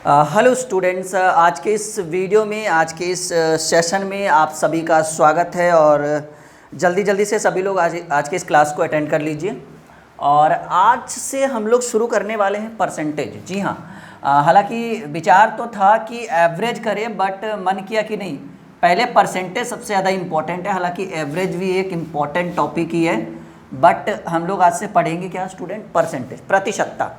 Hello students, आज के इस वीडियो में आज के इस सेशन में आप सभी का स्वागत है। और जल्दी जल्दी से सभी लोग आज के इस क्लास को अटेंड कर लीजिए। और आज से हम लोग शुरू करने वाले हैं परसेंटेज। जी हाँ, हालांकि विचार तो था कि एवरेज करें, बट मन किया कि नहीं, पहले परसेंटेज सबसे ज़्यादा इम्पॉर्टेंट है। हालांकि एवरेज भी एक इम्पॉर्टेंट टॉपिक ही है, बट हम लोग आज से पढ़ेंगे क्या स्टूडेंट? परसेंटेज, प्रतिशतता।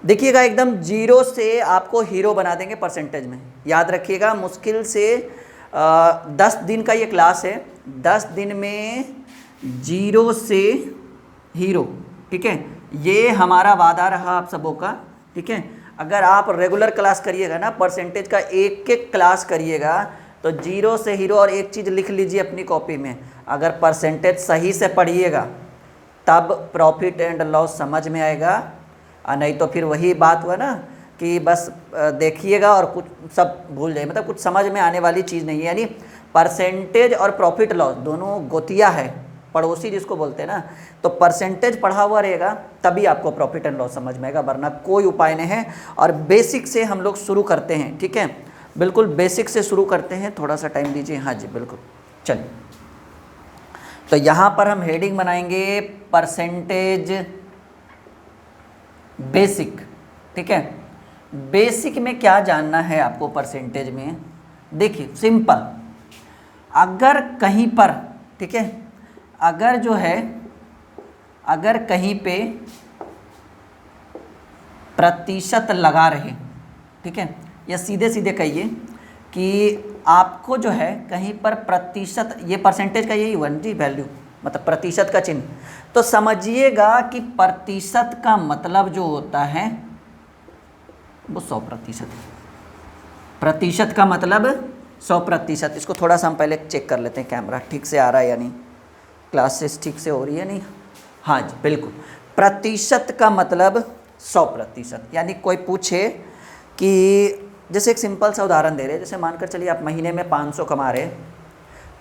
देखिएगा, एकदम जीरो से आपको हीरो बना देंगे परसेंटेज में। याद रखिएगा, मुश्किल से 10 दिन का ये क्लास है। 10 दिन में जीरो से हीरो, ठीक है, ये हमारा वादा रहा आप सबों का। ठीक है, अगर आप रेगुलर क्लास करिएगा ना, परसेंटेज का एक एक क्लास करिएगा, तो जीरो से हीरो। और एक चीज़ लिख लीजिए अपनी कॉपी में, अगर परसेंटेज सही से पढ़िएगा तब प्रॉफिट एंड लॉस समझ में आएगा, नहीं तो फिर वही बात हुआ ना कि बस देखिएगा और कुछ सब भूल जाइए। मतलब कुछ समझ में आने वाली चीज़ नहीं है। यानी परसेंटेज और प्रॉफिट लॉस दोनों गोतिया है, पड़ोसी जिसको बोलते हैं ना। तो परसेंटेज पढ़ा हुआ रहेगा तभी आपको प्रॉफिट एंड लॉस समझ में आएगा, वरना कोई उपाय नहीं है। और बेसिक से हम लोग शुरू करते हैं, ठीक है, बिल्कुल बेसिक से शुरू करते हैं। थोड़ा सा टाइम दीजिए। हाँ जी बिल्कुल, चलिए। तो यहाँ पर हम हेडिंग बनाएंगे परसेंटेज बेसिक। ठीक है, बेसिक में क्या जानना है आपको परसेंटेज में? देखिए सिंपल, अगर कहीं पर, ठीक है, अगर जो है, अगर कहीं पे प्रतिशत लगा रहे, ठीक है, या सीधे सीधे कहिए कि आपको जो है कहीं पर प्रतिशत, ये परसेंटेज का यही हुआ जी वैल्यू, मतलब प्रतिशत का चिन्ह, तो समझिएगा कि प्रतिशत का मतलब जो होता है वो 100%। प्रतिशत का मतलब 100%। इसको थोड़ा सा हम पहले चेक कर लेते हैं, कैमरा ठीक से आ रहा है या नहीं, क्लासेस ठीक से हो रही है नहीं। हाँ जी बिल्कुल, प्रतिशत का मतलब 100%। यानी कोई पूछे कि, जैसे एक सिंपल सा उदाहरण दे रहे हैं, जैसे मानकर चलिए आप महीने में 500 कमा रहे,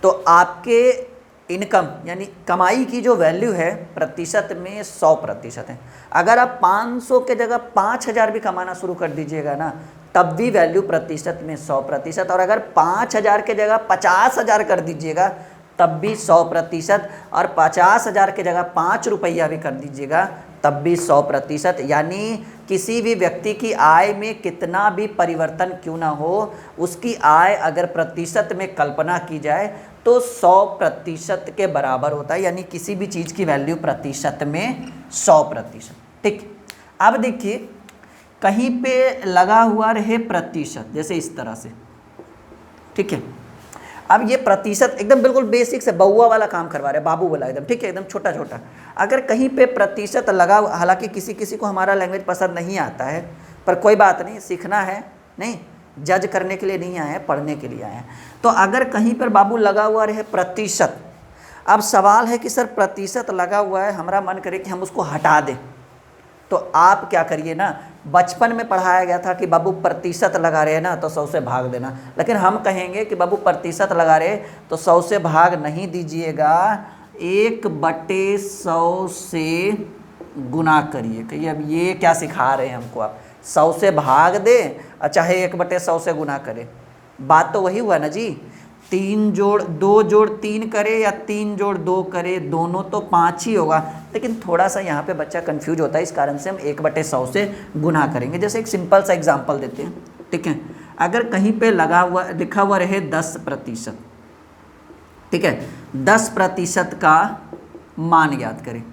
तो आपके इनकम यानी कमाई की जो वैल्यू है प्रतिशत में 100% है। अगर आप 500 के जगह 5000 भी कमाना शुरू कर दीजिएगा ना, तब भी वैल्यू प्रतिशत में 100%। और अगर 5000 के जगह 50,000 कर दीजिएगा तब भी 100%। और 50,000 के जगह 5 रुपया भी कर दीजिएगा तब भी 100%। यानी किसी भी व्यक्ति की आय में कितना भी परिवर्तन क्यों ना हो, उसकी आय अगर प्रतिशत में कल्पना की जाए तो 100% के बराबर होता है। यानी किसी भी चीज़ की वैल्यू प्रतिशत में 100%। ठीक, अब देखिए कहीं पे लगा हुआ रहे प्रतिशत, जैसे इस तरह से, ठीक है। अब ये प्रतिशत एकदम बिल्कुल बेसिक से बउआ वाला काम करवा रहे हैं, बाबू वाला एकदम, ठीक है, एकदम छोटा छोटा। अगर कहीं पे प्रतिशत लगा, हालांकि किसी किसी को हमारा लैंग्वेज पसंद नहीं आता है, पर कोई बात नहीं, सीखना है, नहीं जज करने के लिए नहीं आए हैं, पढ़ने के लिए आए हैं। तो अगर कहीं पर बाबू लगा हुआ रहे प्रतिशत, अब सवाल है कि सर प्रतिशत लगा हुआ है, हमारा मन करे कि हम उसको हटा दें, तो आप क्या करिए ना, बचपन में पढ़ाया गया था कि बाबू प्रतिशत लगा रहे हैं ना तो 100 से भाग देना, लेकिन हम कहेंगे कि बाबू प्रतिशत लगा रहे तो 100 से भाग नहीं दीजिएगा, 1/100 से गुना करिए। कहिए अब ये क्या सिखा रहे हैं हमको आप, 100 से भाग दे और चाहे 1/100 से गुना करे, बात तो वही हुआ ना जी। 3 जोड़ 2 जोड़ 3 करे या 3 जोड़ 2 करे, दोनों तो 5 ही होगा। लेकिन थोड़ा सा यहाँ पे बच्चा कंफ्यूज होता है, इस कारण से हम 1/100 से गुना करेंगे। जैसे एक सिंपल सा एग्जांपल देते हैं, ठीक है। अगर कहीं पे लगा हुआ लिखा हुआ रहे 10%, ठीक है, 10% का मान ज्ञात करें।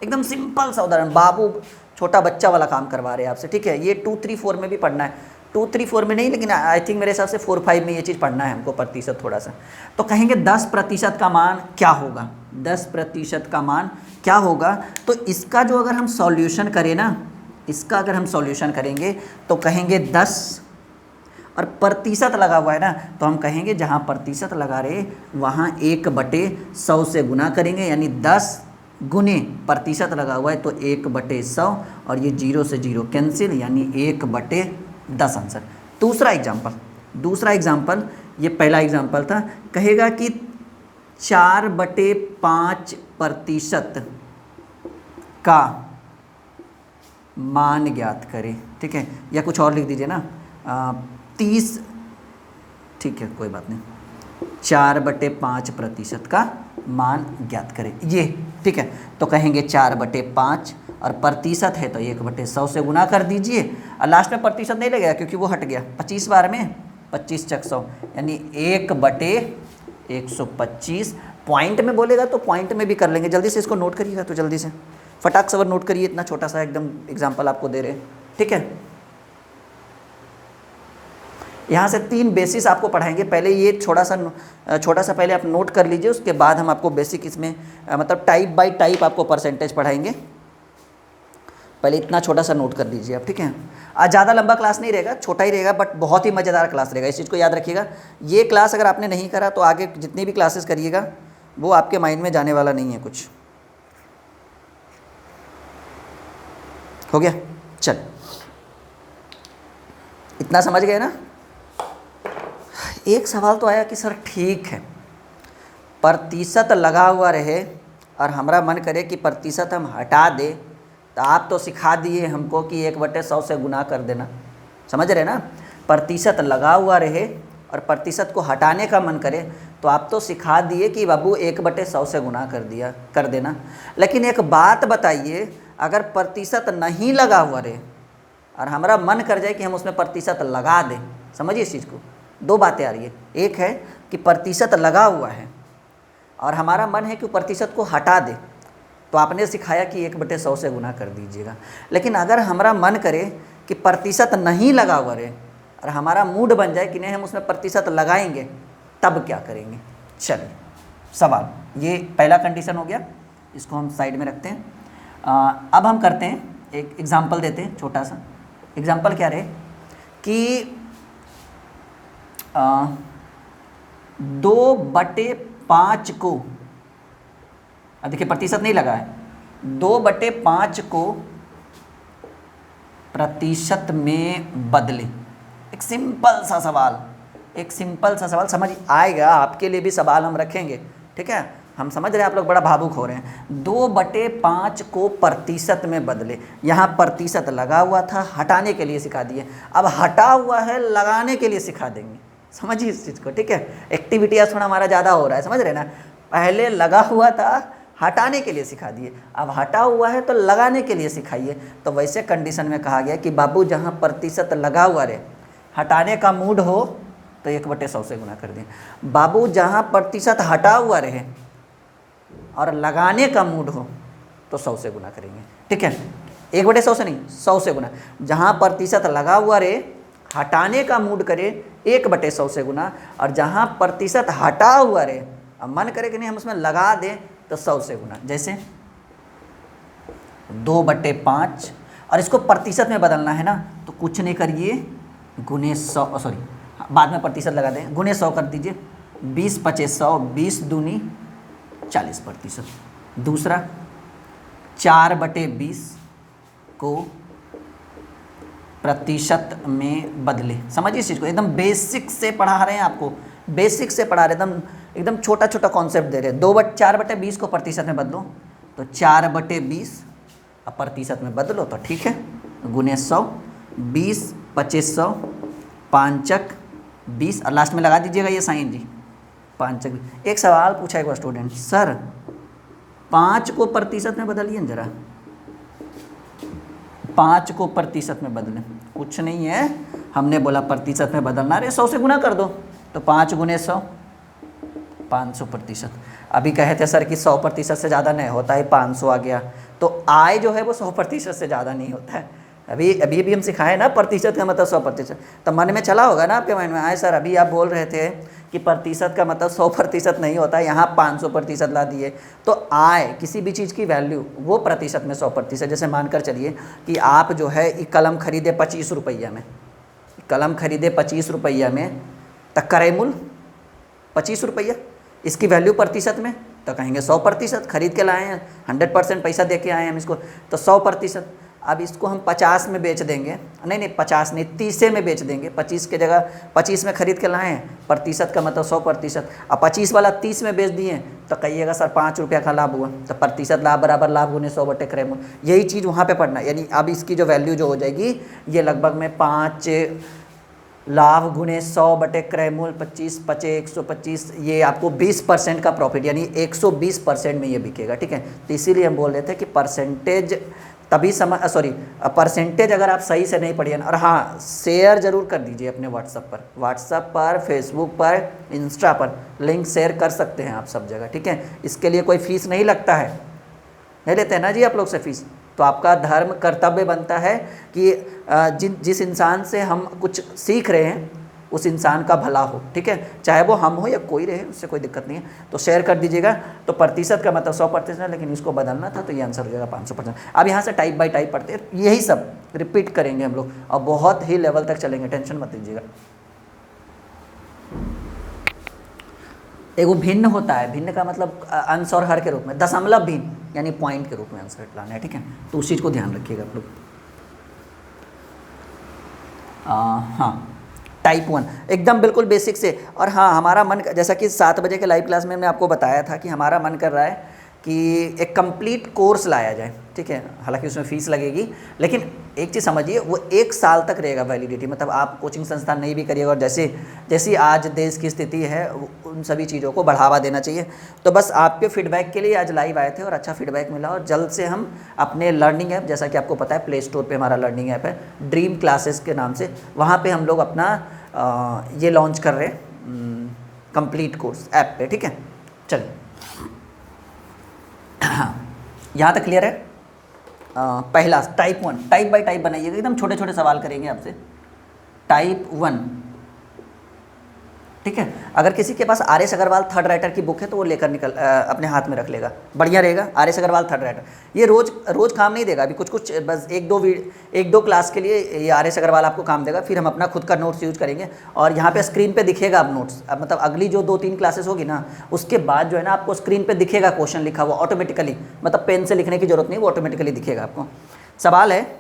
एकदम सिंपल सा उदाहरण, बाबू छोटा बच्चा वाला काम करवा रहे हैं आपसे, ठीक है। ये 2, 3, 4 में भी पढ़ना है, 2, 3, 4 में नहीं, लेकिन आई थिंक मेरे हिसाब से 4, 5 में ये चीज़ पढ़ना है हमको, प्रतिशत थोड़ा सा। तो कहेंगे 10% का मान क्या होगा, 10% का मान क्या होगा। तो इसका जो अगर हम सॉल्यूशन करें ना, इसका अगर हम सॉल्यूशन करेंगे तो कहेंगे 10, और प्रतिशत लगा हुआ है ना, तो हम कहेंगे जहाँ प्रतिशत लगा रहे वहाँ 1/100 से गुना करेंगे। यानी 10 गुने प्रतिशत लगा हुआ है तो 1/100, और ये 0 से 0 कैंसिल, यानी 1/10 आंसर। दूसरा एग्जाम्पल, ये पहला एग्जाम्पल था, कहेगा कि 4/5% का मान ज्ञात करें, ठीक है, या कुछ और लिख दीजिए ना, 30, ठीक है कोई बात नहीं, 4/5% का मान ज्ञात करें ये, ठीक है। तो कहेंगे 4/5 और प्रतिशत है तो 1/100 से गुना कर दीजिए, और लास्ट में प्रतिशत नहीं लगेगा क्योंकि वो हट गया 25 बार में, 25 × 100 यानी 1/125। पॉइंट में बोलेगा तो पॉइंट में भी कर लेंगे, जल्दी से इसको नोट करिएगा, तो जल्दी से फटाक से नोट करिए, इतना छोटा सा एकदम एग्जाम्पल आपको दे रहे हैं, ठीक है। यहाँ से 3 बेसिस आपको पढ़ाएंगे, पहले ये छोटा सा पहले आप नोट कर लीजिए, उसके बाद हम आपको बेसिक इसमें मतलब टाइप बाय टाइप आपको परसेंटेज पढ़ाएंगे। पहले इतना छोटा सा नोट कर लीजिए आप, ठीक है। आज ज़्यादा लंबा क्लास नहीं रहेगा, छोटा ही रहेगा, बट बहुत ही मज़ेदार क्लास रहेगा, इस चीज़ को याद रखिएगा। ये क्लास अगर आपने नहीं करा तो आगे जितनी भी क्लासेस करिएगा वो आपके माइंड में जाने वाला नहीं है कुछ। हो गया, चल इतना समझ गए ना। एक सवाल तो आया कि सर ठीक है, प्रतिशत लगा हुआ रहे और हमारा मन करे कि प्रतिशत हम हटा दे, तो आप तो सिखा दिए हमको कि 1/100 से गुना कर देना, समझ रहे ना। प्रतिशत लगा हुआ रहे और प्रतिशत को हटाने का मन करे तो आप तो सिखा दिए कि बाबू 1/100 से गुना कर देना। लेकिन एक बात बताइए, अगर प्रतिशत नहीं लगा हुआ रहे और हमारा मन कर जाए कि हम उसमें प्रतिशत लगा दें, समझिए इस चीज़ को, 2 बातें आ रही है। एक है कि प्रतिशत लगा हुआ है और हमारा मन है कि प्रतिशत को हटा दे, तो आपने सिखाया कि 1/100 से गुना कर दीजिएगा। लेकिन अगर हमारा मन करे कि प्रतिशत नहीं लगा हुआ रहे और हमारा मूड बन जाए कि नहीं हम उसमें प्रतिशत लगाएंगे, तब क्या करेंगे। चलिए सवाल, ये पहला कंडीशन हो गया, इसको हम साइड में रखते हैं। अब हम करते हैं, एक एग्जाम्पल देते हैं, छोटा सा एग्जाम्पल क्या रहे कि 2/5 को, अब देखिए प्रतिशत नहीं लगा है, 2/5 को प्रतिशत में बदले। एक सिंपल सा सवाल समझ आएगा, आपके लिए भी सवाल हम रखेंगे, ठीक है। हम समझ रहे हैं आप लोग बड़ा भावुक हो रहे हैं। 2/5 को प्रतिशत में बदले, यहाँ प्रतिशत लगा हुआ था, हटाने के लिए सिखा दिए, अब हटा हुआ है लगाने के लिए सिखा देंगे, समझिए इस चीज़ को, ठीक है। एक्टिविटी आज थोड़ा हमारा ज़्यादा हो रहा है, समझ रहे ना। पहले लगा हुआ था, हटाने के लिए सिखा दिए, अब हटा हुआ है तो लगाने के लिए सिखाइए। तो वैसे कंडीशन में कहा गया कि बाबू जहाँ प्रतिशत लगा हुआ रहे, हटाने का मूड हो तो 1/100 से गुना कर दें। बाबू जहाँ प्रतिशत हटा हुआ रहे और लगाने का मूड हो तो 100 से गुना करेंगे, ठीक है। 1/100 से नहीं, 100 से गुना। जहाँ प्रतिशत लगा हुआ रहे, हटाने का मूड करे 1/100 से गुना, और जहाँ प्रतिशत हटा हुआ रहे अब मन करे कि नहीं हम उसमें लगा दें तो 100 से गुना। जैसे 2/5, और इसको प्रतिशत में बदलना है ना, तो कुछ नहीं करिए, गुने 100, सॉरी बाद में प्रतिशत लगा दें, गुने 100 कर दीजिए, 20/25 20 दूनी 40%। दूसरा 4/20 को प्रतिशत में बदले, समझिए इस चीज़ को, एकदम बेसिक से पढ़ा रहे हैं आपको, बेसिक से पढ़ा रहे हैं, एकदम छोटा छोटा कॉन्सेप्ट दे रहे हैं। 4/20 को प्रतिशत में बदलो, तो 4/20 अब प्रतिशत में बदलो तो ठीक है, गुने 100, 20/25 5 20, और लास्ट में लगा दीजिएगा ये साइन जी, 5। एक सवाल पूछा एक बार स्टूडेंट, सर 5 को प्रतिशत में बदलिए न जरा, 5 को प्रतिशत में बदलें। कुछ नहीं है, हमने बोला प्रतिशत में बदलना, अरे 100 से गुना कर दो, तो 5 गुने 100 500%। अभी कहे थे सर कि 100% से ज़्यादा नहीं होता है, 500 आ गया, तो आय जो है वो 100% से ज़्यादा नहीं होता है। अभी भी हम सिखाए ना प्रतिशत का मतलब 100%, तो मन में चला होगा ना आपके माइंड में, आए सर अभी आप बोल रहे थे कि प्रतिशत का मतलब 100% नहीं होता, यहाँ 500% ला दिए। तो आय किसी भी चीज़ की वैल्यू वो प्रतिशत में 100%। जैसे मानकर चलिए कि आप जो है एक कलम खरीदे 25 रुपया में, कलम खरीदे 25 रुपया में, तो क्रय मूल्य 25 रुपया, इसकी वैल्यू प्रतिशत में तो कहेंगे 100%, खरीद के लाए हैं, 100% पैसा दे के आए हैं हम इसको, तो 100%। अब इसको हम 50 में बेच देंगे, नहीं 50 नहीं 30 में बेच देंगे, 25 के जगह 25 में खरीद के लाए हैं, प्रतिशत का मतलब 100%। अब 25 वाला 30 में बेच दिए तो कहिएगा सर 5 रुपया का लाभ हुआ, तो प्रतिशत लाभ बराबर लाभ गुने 100 बटे क्रय मूल्य, यही चीज़ वहाँ पे पढ़ना। यानी अब इसकी जो वैल्यू जो हो जाएगी ये लगभग में 5 लाभ गुणे 100 बटे क्रय मूल्य 25 पचे 125, ये आपको 20% का प्रॉफिट यानी 120% में ये बिकेगा। ठीक है, तो इसीलिए हम बोल रहे थे कि परसेंटेज तभी परसेंटेज अगर आप सही से नहीं पढ़िए। और हाँ, शेयर जरूर कर दीजिए अपने व्हाट्सएप पर, फेसबुक पर, इंस्टा पर लिंक शेयर कर सकते हैं आप सब जगह। ठीक है, इसके लिए कोई फीस नहीं लगता है, नहीं लेते हैं ना जी आप लोग से फीस। तो आपका धर्म कर्तव्य बनता है कि जिस इंसान से हम कुछ सीख रहे हैं उस इंसान का भला हो। ठीक है, चाहे वो हम हो या कोई रहे, उससे कोई दिक्कत नहीं है। तो शेयर कर दीजिएगा। तो प्रतिशत का मतलब 100% है, लेकिन इसको बदलना था तो ये आंसर हो जाएगा 500%। अब यहाँ से टाइप बाय टाइप पढ़ते हैं, यही सब रिपीट करेंगे हम लोग और बहुत ही लेवल तक चलेंगे, टेंशन मत लीजिएगा। एगो भिन्न होता है, भिन्न का मतलब अंश और हर के रूप में, दशमलव भिन्न यानी पॉइंट के रूप में आंसर लाना है। ठीक है, तो उस चीज़ को ध्यान रखिएगा आप लोग। हाँ, टाइप 1 एकदम बिल्कुल बेसिक से। और हाँ, हमारा मन, जैसा कि 7 बजे के लाइव क्लास में मैं आपको बताया था कि हमारा मन कर रहा है कि एक कंप्लीट कोर्स लाया जाए। ठीक है, हालांकि उसमें फ़ीस लगेगी, लेकिन एक चीज़ समझिए, वो 1 साल तक रहेगा वैलिडिटी। मतलब आप कोचिंग संस्थान नहीं भी करिएगा, और जैसी आज देश की स्थिति है उन सभी चीज़ों को बढ़ावा देना चाहिए। तो बस आपके फीडबैक के लिए आज लाइव आए थे और अच्छा फीडबैक मिला। और जल्द से हम अपने लर्निंग ऐप, जैसा कि आपको पता है प्ले स्टोर पर हमारा लर्निंग ऐप है ड्रीम क्लासेस के नाम से, वहाँ पर हम लोग अपना ये लॉन्च कर रहे हैं कंप्लीट कोर्स ऐप पे। ठीक है, चलिए यहाँ तक क्लियर है। पहला टाइप 1, टाइप बाय टाइप बनाइएगा, एकदम छोटे छोटे सवाल करेंगे आपसे। टाइप 1, ठीक है। अगर किसी के पास R S Agarwal third writer की बुक है तो वो लेकर अपने हाथ में रख लेगा, बढ़िया रहेगा। R S Agarwal third writer ये रोज काम नहीं देगा, अभी कुछ बस एक दो क्लास के लिए ये आर एस अग्रवाल आपको काम देगा, फिर हम अपना खुद का नोट्स यूज करेंगे। और यहाँ पे स्क्रीन पे दिखेगा अब नोट्स, अब मतलब अगली जो 2-3 क्लासेस होगी ना, उसके बाद जो है ना आपको स्क्रीन पर दिखेगा क्वेश्चन लिखा हुआ ऑटोमेटिकली, मतलब पेन से लिखने की जरूरत नहीं, वो ऑटोमेटिकली दिखेगा आपको। सवाल है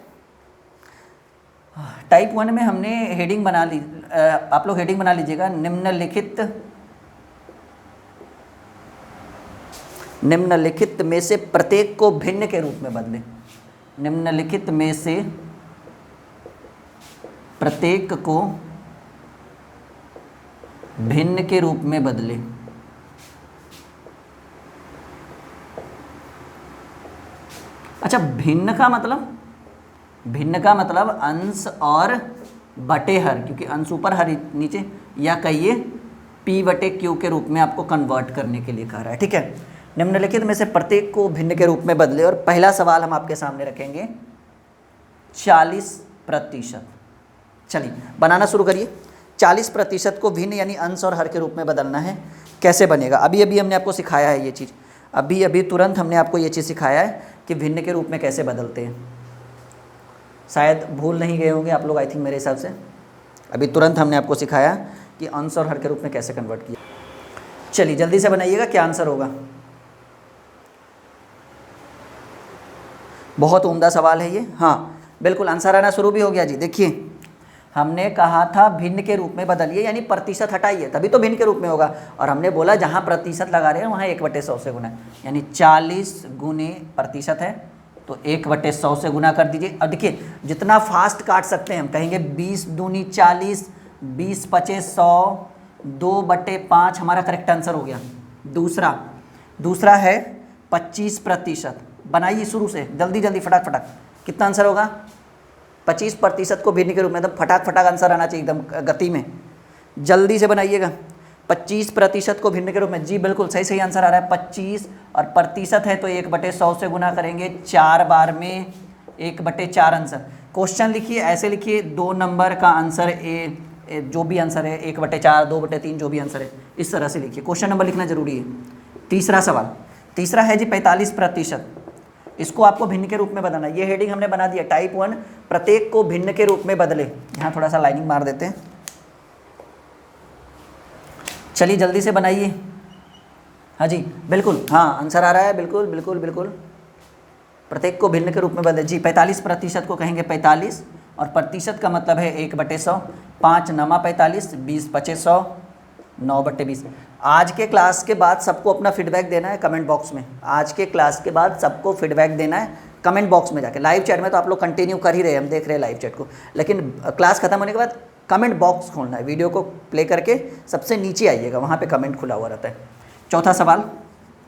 टाइप 1 में हमने हेडिंग बना ली, आप लोग हेडिंग बना लीजिएगा, निम्नलिखित में से प्रत्येक को भिन्न के रूप में बदलें। निम्नलिखित में से प्रत्येक को भिन्न के रूप में बदलें। अच्छा, भिन्न का मतलब अंश और बटे हर, क्योंकि अंश ऊपर हर नीचे, या कहिए P बटे Q के रूप में आपको कन्वर्ट करने के लिए कह रहा है। ठीक है, निम्नलिखित में से प्रत्येक को भिन्न के रूप में बदले। और पहला सवाल हम आपके सामने रखेंगे 40%। चलिए बनाना शुरू करिए। 40% को भिन्न यानी अंश और हर के रूप में बदलना है। कैसे बनेगा? अभी हमने आपको सिखाया है ये चीज़, अभी तुरंत हमने आपको ये चीज़ सिखाया है कि भिन्न के रूप में कैसे बदलते हैं। शायद भूल नहीं गए होंगे आप लोग, आई थिंक मेरे हिसाब से अभी तुरंत हमने आपको सिखाया कि अंश और हर के रूप में कैसे कन्वर्ट किया। चलिए जल्दी से बनाइएगा, क्या आंसर होगा। बहुत उम्दा सवाल है ये। हाँ बिल्कुल, आंसर आना शुरू भी हो गया जी। देखिए हमने कहा था भिन्न के रूप में बदलिए, यानी प्रतिशत हटाइए, तभी तो भिन्न के रूप में होगा। और हमने बोला जहाँ प्रतिशत लगा रहे हैं वहाँ 1/100 से गुना, यानी 40 गुने प्रतिशत है तो 1/100 से गुना कर दीजिए। अब देखिए जितना फास्ट काट सकते हैं हम, कहेंगे 20 दूनी 40, 20 पचे 100, 2/5 हमारा करेक्ट आंसर हो गया। दूसरा है 25%। बनाइए शुरू से, जल्दी फटाक। कितना आंसर होगा? 25% को भिन्न के रूप में, एकदम फटाक आंसर आना चाहिए, एकदम गति में। जल्दी से बनाइएगा। 25% को भिन्न के रूप में, जी बिल्कुल सही आंसर आ रहा है 25, और प्रतिशत है तो 1/100 से गुना करेंगे 4 बार में 1/4 आंसर। क्वेश्चन लिखिए, ऐसे लिखिए 2 नंबर का आंसर जो भी आंसर है 1/4, 2/3 जो भी आंसर है, इस तरह से लिखिए। क्वेश्चन नंबर लिखना जरूरी है। तीसरा सवाल, तीसरा है जी 45%। इसको आपको भिन्न के रूप में बनाना। ये हेडिंग हमने बना दिया, टाइप 1 प्रत्येक को भिन्न के रूप में बदले। यहाँ थोड़ा सा लाइनिंग मार देते हैं। चलिए जल्दी से बनाइए। हाँ जी बिल्कुल, हाँ आंसर आ रहा है, बिल्कुल। प्रत्येक को भिन्न के रूप में बदले जी। 45% को कहेंगे 45, और प्रतिशत का मतलब है 1/100। 5 नमा 45, 20 पचे 100, 9/20। आज के क्लास के बाद सबको अपना फीडबैक देना है कमेंट बॉक्स में। आज के क्लास के बाद सबको फीडबैक देना है कमेंट बॉक्स में जाके। लाइव चैट में तो आप लोग कंटिन्यू कर ही रहे हैं, हम देख रहे हैं लाइव चैट को, लेकिन क्लास खत्म होने के बाद कमेंट बॉक्स खोलना है, वीडियो को प्ले करके सबसे नीचे आइएगा, वहाँ पे कमेंट खुला हुआ रहता है। चौथा सवाल,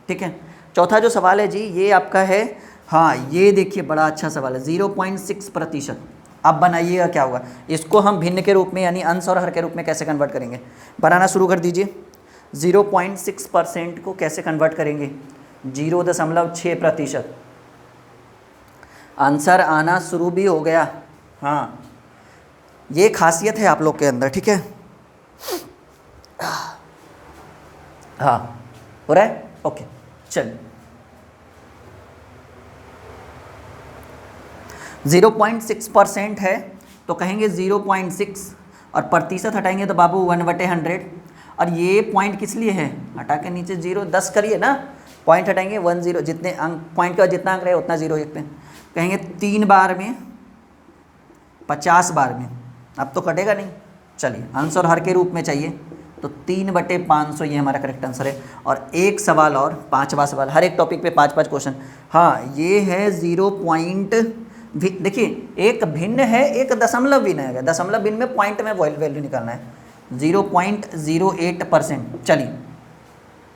ठीक है, चौथा जो सवाल है जी ये आपका है, हाँ ये देखिए बड़ा अच्छा सवाल है, 0.6%। अब बनाइएगा क्या होगा, इसको हम भिन्न के रूप में यानी अंश और हर के रूप में कैसे कन्वर्ट करेंगे, बनाना शुरू कर दीजिए। 0.6% को कैसे कन्वर्ट करेंगे, 0.6%। आंसर आना शुरू भी हो गया, हाँ ये खासियत है आप लोग के अंदर, ठीक है। हाँ हो रहा है, ओके चलिए। 0.6% है तो कहेंगे 0.6 और प्रतिशत हटाएंगे तो बाबू 1/100। और ये पॉइंट किस लिए है, हटा के नीचे 0 10 करिए ना, पॉइंट हटाएंगे 10, जितने अंक पॉइंट का जितना अंक रहे उतना 0 लिखते हैं। कहेंगे 3 बार में 50 बार में, अब तो कटेगा नहीं। चलिए अंश और हर के रूप में चाहिए तो 3/500 ये हमारा करेक्ट आंसर है। और एक सवाल और, 5वां सवाल, हर एक टॉपिक पे 5-5 क्वेश्चन। हाँ ये है 0 पॉइंट, देखिए एक भिन्न है एक दशमलव भिन्न है, दशमलव भिन्न में पॉइंट में वैल्यू निकालना है, 0.08%। चलिए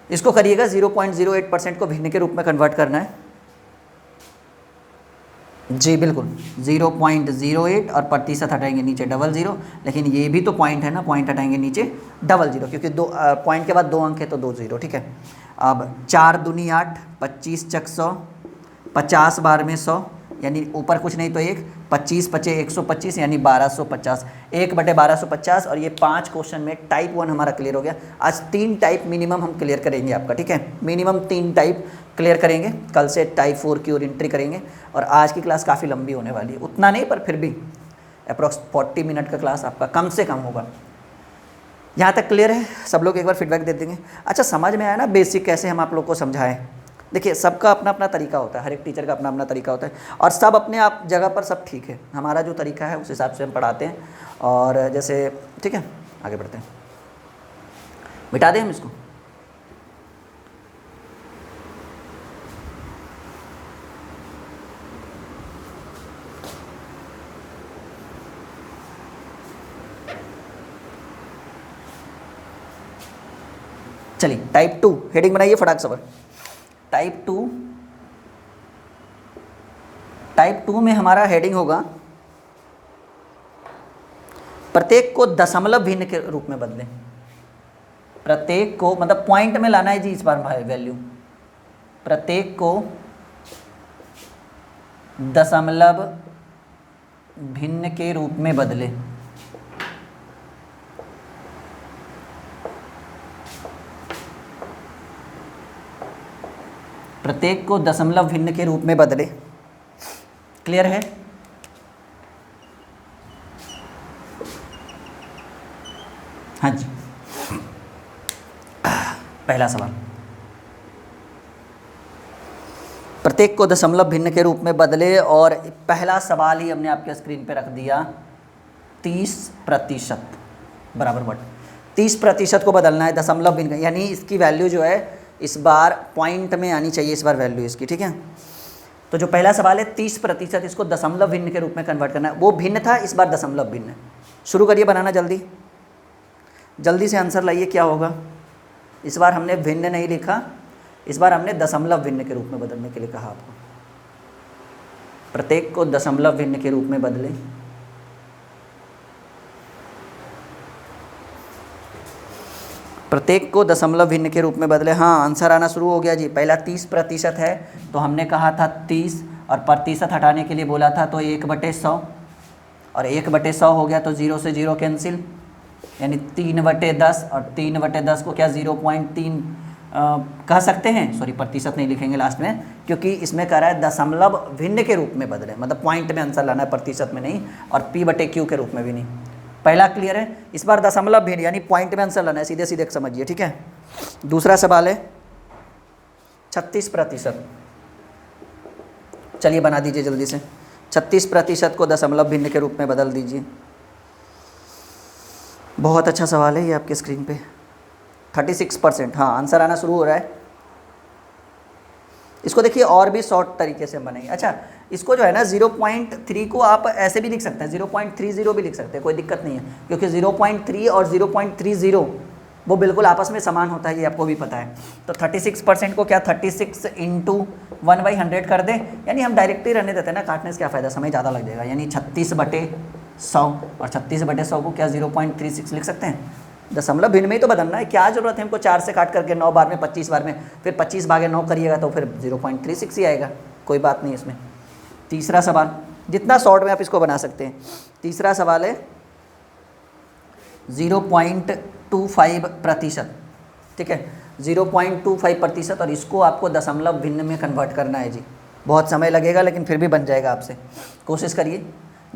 इसको करिएगा, 0.08% को भिन्न के रूप में कन्वर्ट करना है जी, बिल्कुल 0.08 और प्रतिशत हटाएंगे नीचे 00, लेकिन ये भी तो पॉइंट है ना, पॉइंट हटाएंगे नीचे 00 क्योंकि दो पॉइंट के बाद 2 अंक है तो 2 0, ठीक है। अब 4 दूनी 8, 25 चक 100, 50 बार में 100 यानी ऊपर कुछ नहीं तो 1, 25 पचे 125 यानी 1250, 1/1250। और ये 5 क्वेश्चन में टाइप 1 हमारा क्लियर हो गया। आज 3 टाइप मिनिमम हम क्लियर करेंगे आपका, ठीक है, मिनिमम 3 टाइप क्लियर करेंगे। कल से टाइप 4 की और एंट्री करेंगे। और आज की क्लास काफ़ी लंबी होने वाली है, उतना नहीं पर फिर भी अप्रॉक्स 40 मिनट का क्लास आपका कम से कम होगा। यहाँ तक क्लियर है, सब लोग एक बार फीडबैक दे देंगे। अच्छा समझ में आया ना बेसिक कैसे हम आप लोग को समझाएं। देखिए सबका अपना अपना तरीका होता है, हर एक टीचर का अपना अपना तरीका होता है और सब अपने आप जगह पर सब ठीक है। हमारा जो तरीका है उस हिसाब से हम पढ़ाते हैं। और जैसे ठीक है आगे बढ़ते हैं, मिटा दें हम इसको। चलिए टाइप 2 हेडिंग बनाइए फटाक से। टाइप 2 में हमारा हेडिंग होगा प्रत्येक को दशमलव भिन्न के रूप में बदलें। प्रत्येक को मतलब पॉइंट में लाना है जी इस बार वैल्यू। प्रत्येक को दशमलव भिन्न के रूप में बदलें। प्रत्येक को दशमलव भिन्न के रूप में बदले। क्लियर है? हाँ जी, पहला सवाल, प्रत्येक को दशमलव भिन्न के रूप में बदले। और पहला सवाल ही हमने आपके स्क्रीन पे रख दिया 30% बराबर बट 30% को बदलना है दशमलव भिन्न, यानी इसकी वैल्यू जो है इस बार पॉइंट में आनी चाहिए इस बार वैल्यू इसकी, ठीक है। तो जो पहला सवाल है 30%, इसको दशमलव भिन्न के रूप में कन्वर्ट करना है। वो भिन्न था, इस बार दशमलव भिन्न है। शुरू करिए बनाना, जल्दी जल्दी से आंसर लाइए। क्या होगा? इस बार हमने भिन्न नहीं लिखा, इस बार हमने दशमलव भिन्न के रूप में बदलने के लिए कहा आपको। प्रत्येक को दशमलव भिन्न के रूप में बदलें। प्रत्येक को दशमलव भिन्न के रूप में बदले। हाँ आंसर आना शुरू हो गया जी। पहला 30% है तो हमने कहा था 30 और प्रतिशत हटाने के लिए बोला था तो 1/100 और 1/100 हो गया तो 0 से 0 कैंसिल, यानी 3/10 और 3/10 को क्या 0.3 कह सकते हैं। सॉरी प्रतिशत नहीं लिखेंगे लास्ट में क्योंकि इसमें कह रहा है दशमलव भिन्न के रूप में बदले, मतलब पॉइंट में आंसर लाना है, प्रतिशत में नहीं, और P/Q के रूप में भी नहीं। पहला क्लियर है। इस बार दशमलव भिन्न यानी पॉइंट में आंसर लाना है, सीधे सीधे समझिए, ठीक है। दूसरा सवाल है 36%। चलिए बना दीजिए जल्दी से। 36% को दशमलव भिन्न के रूप में बदल दीजिए। बहुत अच्छा सवाल है ये आपके स्क्रीन पे। 36%, हाँ आंसर आना शुरू हो रहा है। इसको देखिए और भी शॉर्ट तरीके से हम बनाएंगे। अच्छा इसको जो है ना 0.3 को आप ऐसे भी लिख सकते हैं, 0.30 भी लिख सकते हैं, कोई दिक्कत नहीं है, क्योंकि 0.3 और 0.30 वो बिल्कुल आपस में समान होता है, ये आपको भी पता है। तो 36% को क्या 36 इंटू 1/100 कर दें, यानी हम डायरेक्टली रहने देते हैं ना, काटने से क्या फ़ायदा, समय ज़्यादा लग जाएगा, यानी 36/100, और 36/100 को क्या 0.36 लिख सकते हैं। दशमलव भिन्न में ही तो बदलना है, क्या ज़रूरत है हमको 4 से काट करके 9 बार में 25 बार में, फिर 25/9 करिएगा तो फिर 0.36 ही आएगा, कोई बात नहीं इसमें। तीसरा सवाल, जितना शॉर्ट में आप इसको बना सकते हैं। तीसरा सवाल है 0.25%, ठीक है, 0.25%, और इसको आपको दशमलव भिन्न में कन्वर्ट करना है जी। बहुत समय लगेगा लेकिन फिर भी बन जाएगा आपसे, कोशिश करिए।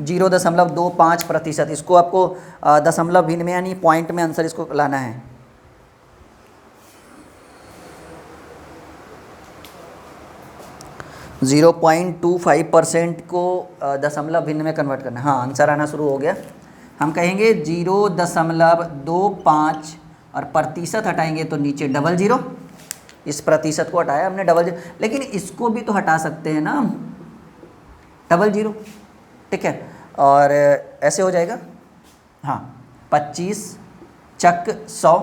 0.25%, इसको आपको दशमलव भिन्न में यानी पॉइंट में आंसर इसको लाना है। %0.25 को दशमलव भिन्न में कन्वर्ट करना है। हाँ, आंसर आना शुरू हो गया। हम कहेंगे 0.25 और प्रतिशत हटाएंगे तो नीचे डबल जीरो, इस प्रतिशत को हटाया हमने डबल जीरो, लेकिन इसको भी तो हटा सकते हैं ना हम, डबल जीरो, ठीक है, और ऐसे हो जाएगा। हाँ, 25 चक 100,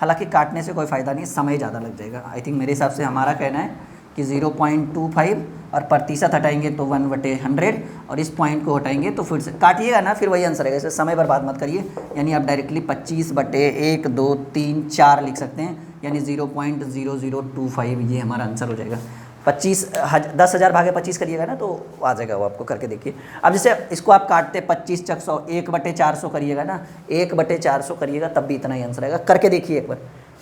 हालांकि काटने से कोई फ़ायदा नहीं, समय ज़्यादा लग जाएगा। आई थिंक मेरे हिसाब से हमारा कहना है कि 0.25 और प्रतिशत हटाएंगे तो 1/100, और इस पॉइंट को हटाएंगे तो फिर से काटिएगा ना, फिर वही आंसर आएगा। इसे समय बर्बाद मत करिए, यानी आप डायरेक्टली 25/1 2 3 4 लिख सकते हैं, यानी 0.0025 ये हमारा आंसर हो जाएगा। 10,000 भागे 25 करिएगा ना तो आ जाएगा वो, आपको करके देखिए। अब जैसे इसको आप काटते 25 चक 100, 1/400 करिएगा ना, 1/400 करिएगा तब भी इतना ही आंसर आएगा, करके देखिए एक बार।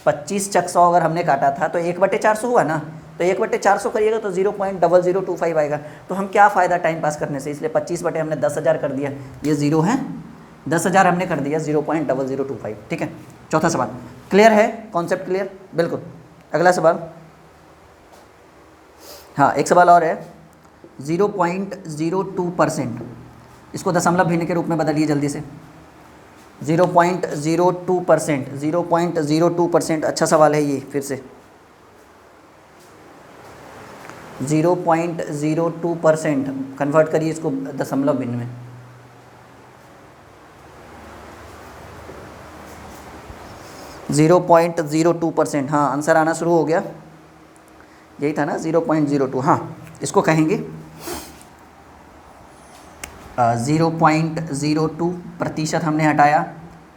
25 चक 100 अगर हमने काटा था तो 1/400 हुआ ना, तो 1/400 करिएगा तो 0.0025 आएगा। तो हम क्या फ़ायदा टाइम पास करने से, इसलिए 25 बटे हमने 10,000 कर दिया, ये ज़ीरो है, 10,000 हमने कर दिया 0.0025, ठीक है। चौथा सवाल क्लियर है, कॉन्सेप्ट क्लियर, बिल्कुल। अगला सवाल, हाँ एक सवाल और है, 0.02%, इसको दशमलव भिन्न के रूप में बदलिए जल्दी से। 0.02%, 0.02%, अच्छा सवाल है ये, फिर से 0.02% कन्वर्ट करिए इसको दशमलव भिन्न में। %0.02%, हाँ आंसर आना शुरू हो गया, यही था ना 0.02। हाँ, इसको कहेंगे 0.02% हमने हटाया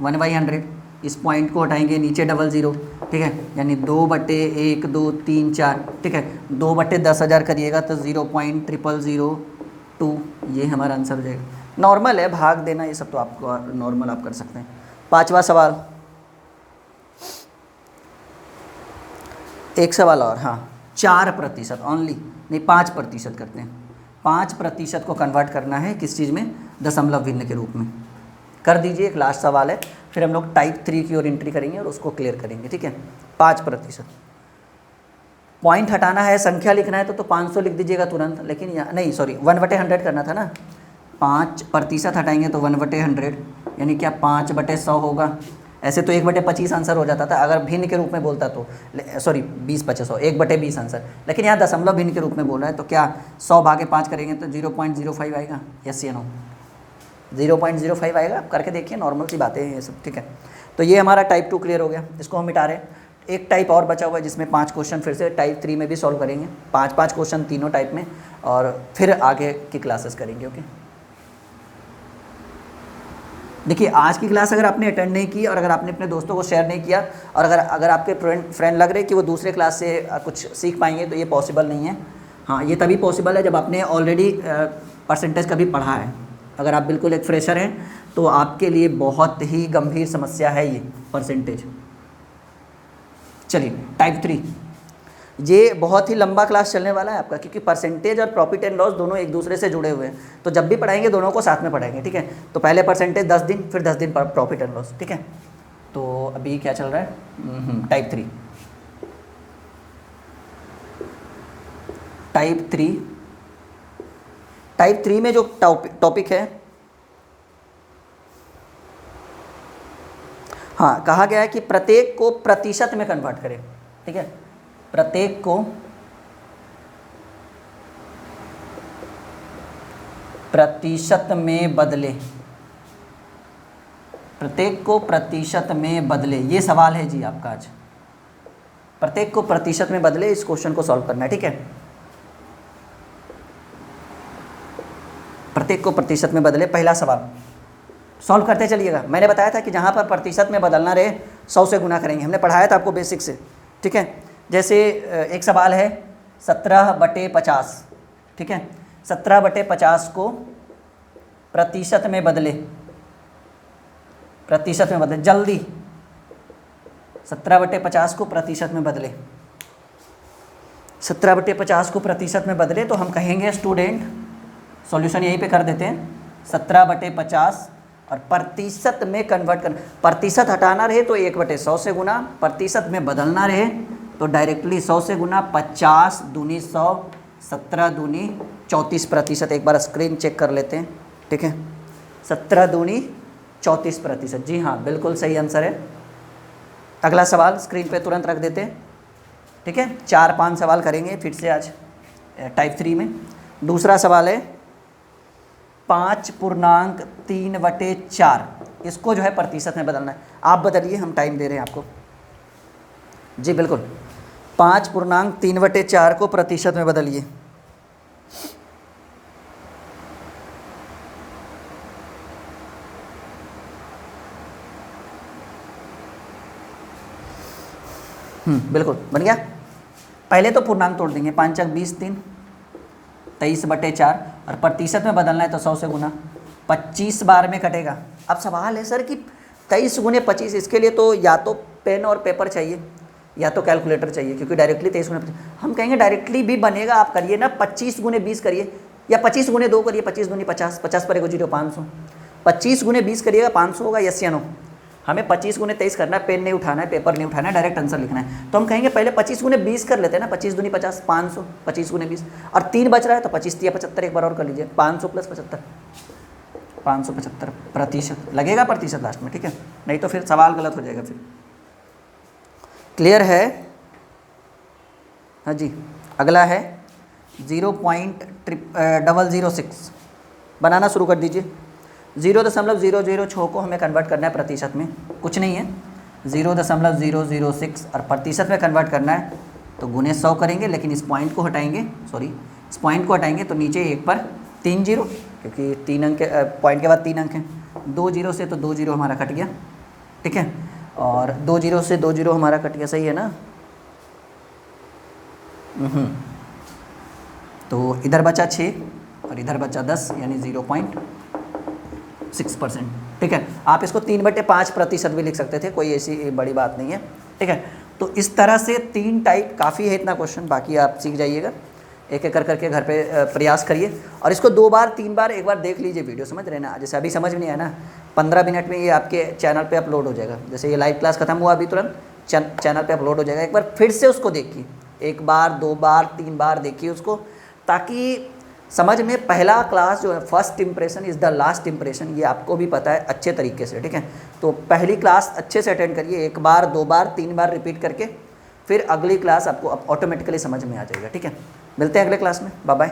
1/100, इस पॉइंट को हटाएंगे नीचे डबल ज़ीरो, ठीक है, यानी 2/1 2 3 4, ठीक है, 2/10,000 करिएगा तो 0.0002, ये हमारा आंसर हो जाएगा। नॉर्मल है, भाग देना ये सब तो आपको नॉर्मल आप कर सकते हैं। पांचवा सवाल, एक सवाल और, हाँ 4% ओनली, नहीं 5% करते हैं, 5% को कन्वर्ट करना है किस चीज़ में, दशमलव भिन्न के रूप में। कर दीजिए, एक लास्ट सवाल है, फिर हम लोग टाइप 3 की ओर एंट्री करेंगे और उसको क्लियर करेंगे, ठीक है। 5%, पॉइंट हटाना है, संख्या लिखना है तो 500 लिख दीजिएगा तुरंत, लेकिन यहाँ नहीं, सॉरी 1/100 करना था ना, 5% हटाएंगे तो 1/100, यानी क्या 5/100 होगा। ऐसे तो 1/25 आंसर हो जाता था अगर भिन्न के रूप में बोलता तो, सॉरी 20/100, 1/20 आंसर, लेकिन यहाँ दशमलव भिन्न के रूप में बोल रहा है तो क्या 100 भागे 5 करेंगे तो 0.05 आएगा, यस या नो, 0.05 आएगा। करके देखिए, नॉर्मल सी बातें हैं ये सब, ठीक है। तो ये हमारा टाइप 2 क्लियर हो गया, इसको हम मिटा रहे हैं। एक टाइप और बचा हुआ है जिसमें 5 क्वेश्चन फिर से टाइप 3 में भी सॉल्व करेंगे, 5 क्वेश्चन तीनों टाइप में, और फिर आगे की क्लासेस करेंगे, ओके। देखिए, आज की क्लास अगर आपने अटेंड नहीं की और अगर आपने अपने दोस्तों को शेयर नहीं किया, और अगर आपके फ्रेंड लग रहे कि वो दूसरे क्लास से कुछ सीख पाएंगे, तो ये पॉसिबल नहीं है। हाँ, ये तभी पॉसिबल है जब आपने ऑलरेडी परसेंटेज कभी पढ़ा है। अगर आप बिल्कुल एक फ्रेशर हैं तो आपके लिए बहुत ही गंभीर समस्या है ये परसेंटेज। चलिए, टाइप 3, ये बहुत ही लंबा क्लास चलने वाला है आपका, क्योंकि परसेंटेज और प्रॉफिट एंड लॉस दोनों एक दूसरे से जुड़े हुए हैं। तो जब भी पढ़ाएंगे दोनों को साथ में पढ़ाएंगे, ठीक है। तो पहले परसेंटेज 10 दिन, फिर 10 दिन प्रॉफिट एंड लॉस, ठीक है। तो अभी क्या चल रहा है, टाइप 3, टाइप 3 में जो टॉपिक है, हाँ कहा गया है कि प्रत्येक को प्रतिशत में कन्वर्ट करें, ठीक है। प्रत्येक को प्रतिशत में बदले, प्रत्येक को प्रतिशत में बदले, ये सवाल है जी आपका आज। प्रत्येक को प्रतिशत में बदले, इस क्वेश्चन को सॉल्व करना है, ठीक है। प्रत्येक को प्रतिशत में बदले, पहला सवाल सॉल्व करते चलिएगा। मैंने बताया था कि जहाँ पर प्रतिशत में बदलना रहे 100 से गुना करेंगे, हमने पढ़ाया था आपको बेसिक से, ठीक है। जैसे एक सवाल है 17/50, ठीक है। 17/50 को प्रतिशत में बदले, प्रतिशत में बदले जल्दी, 17/50 को प्रतिशत में बदले, 17/50 को प्रतिशत में बदले तो हम कहेंगे स्टूडेंट, सॉल्यूशन यहीं पे कर देते हैं, 17/50 और प्रतिशत में कन्वर्ट कर, प्रतिशत हटाना रहे तो 1/100 से गुना, प्रतिशत में बदलना रहे तो डायरेक्टली 100 से गुना, 50 दूनी 100, 17 दूनी 34%। एक बार स्क्रीन चेक कर लेते हैं, ठीक है। 17 दूनी 34%, जी हाँ बिल्कुल सही आंसर है। अगला सवाल स्क्रीन पे तुरंत रख देते हैं, ठीक है। 4-5 सवाल करेंगे फिर से आज टाइप 3 में। दूसरा सवाल है 5.3/4, इसको जो है प्रतिशत में बदलना है। आप बदलिए, हम टाइम दे रहे हैं आपको। जी बिल्कुल, 5.3/4 को प्रतिशत में बदलिए। बिल्कुल बन गया। पहले तो पूर्णांक तोड़ देंगे, 5 × 20 3, 23/4 और प्रतिशत में बदलना है तो 100 से गुना, 25 बार में कटेगा। अब सवाल है सर कि 23 × 25, इसके लिए तो या तो पेन और पेपर चाहिए या तो कैलकुलेटर चाहिए, क्योंकि डायरेक्टली 23 × 25 हम कहेंगे डायरेक्टली भी बनेगा। आप करिए ना 25 × 20 करिए या 25 × 2 करिए, 25 दूनी 50, 50 पर 1 0 500, 25 × 20 करिएगा 500 होगा, यस या नो। हमें 25 × 23 करना है, पेन नहीं उठाना है, पेपर नहीं उठाना है, डायरेक्ट आंसर लिखना है। तो हम कहेंगे पहले 25 × 20 कर लेते हैं ना, 25 दूनी 50, 500, 25 × 20 और 3 बच रहा है तो 25 × 75, एक बार और कर लीजिए, 500 + 75, 575 प्रतिशत लगेगा, प्रतिशत लास्ट में, ठीक है। नहीं तो फिर सवाल गलत हो जाएगा फिर। क्लियर है? हाँ जी। अगला है 0.006, बनाना शुरू कर दीजिए। 0.006 को हमें कन्वर्ट करना है प्रतिशत में, कुछ नहीं है, 0.006 और प्रतिशत में कन्वर्ट करना है तो गुने 100 करेंगे, लेकिन इस पॉइंट को हटाएंगे, सॉरी इस पॉइंट को हटाएंगे तो नीचे 1 पर 3 0, क्योंकि 3 अंक पॉइंट के बाद 3 अंक हैं, 2 0 से तो 2 0 हमारा कट गया, ठीक है। और 2 0 से 2 0 हमारा कट गया, सही है ना। तो इधर बचा 6 और इधर बचा 10, यानी 0.6%, ठीक है। आप इसको 3/5% भी लिख सकते थे, कोई ऐसी बड़ी बात नहीं है, ठीक है। तो इस तरह से 3 टाइप काफ़ी है, इतना क्वेश्चन बाकी आप सीख जाइएगा, एक एक करके घर पे प्रयास करिए और इसको 2 बार 3 बार एक बार देख लीजिए वीडियो, समझ रहे ना। जैसे अभी समझ में नहीं आया ना, 15 मिनट में ये आपके चैनल पे अपलोड हो जाएगा। जैसे ये लाइव क्लास खत्म हुआ अभी तुरंत चैनल पे अपलोड हो जाएगा। एक बार फिर से उसको देखिए, 1 बार 2 बार 3 बार देखिए उसको, ताकि समझ में पहला क्लास जो है, first impression is the last impression, ये आपको भी पता है अच्छे तरीके से, ठीक है। तो पहली क्लास अच्छे से अटेंड करिए, 1 बार 2 बार 3 बार रिपीट करके, फिर अगली क्लास आपको ऑटोमेटिकली समझ में आ जाएगा, ठीक है। मिलते हैं अगले क्लास में, बाय बाय।